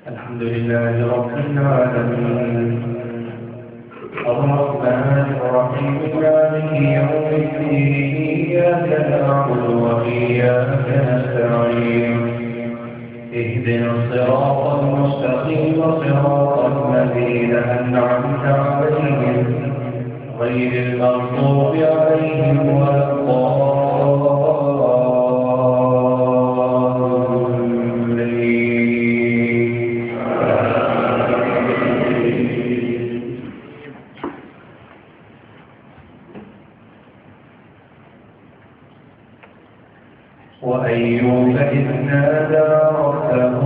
الحمد لله رب العالمين الرحمن الرحيم مالك يوم الدين إياك نعبد وإياك نستعين اهدنا الصراط المستقيم صراط الذين أنعمت عليهم غير المغضوب عليهم ولا وأيوب إذ نادى ربه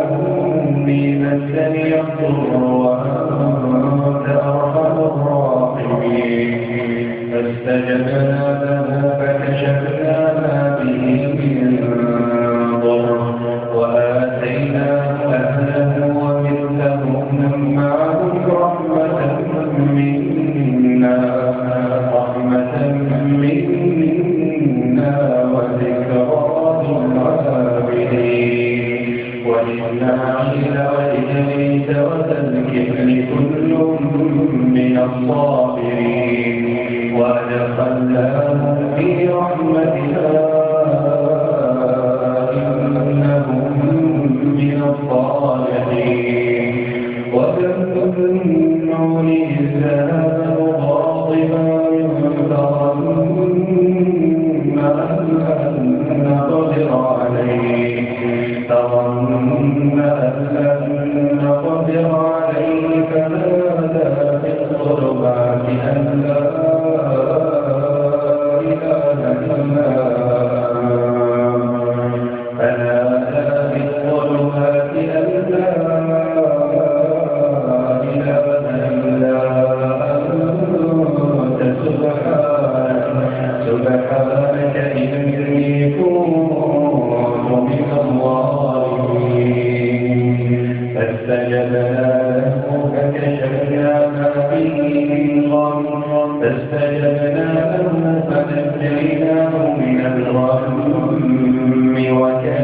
أني مسني الضر وأنت أرحم الراحمين فاستجبنا له فكشفنا ما به من ضر وآتيناه أهله ومثلهم معهم رحمة منا وذكرى للعابدين وإسماعيل وإدريس وذا الكفل كل من الصابرين وأدخلناهم في رحمتنا إنهم من الصالحين وذنون إذ ذهب مغاضبا فظن أن لن نقدر عليه فنادى في الظلمات أن لا إله إلا فنادى في الظلمات أن لا إله إلا أنت سبحانك إني كنت من الظالمين فاستجبنا له فكشفنا ما به من غم فنجيناه من الغم وكشفنا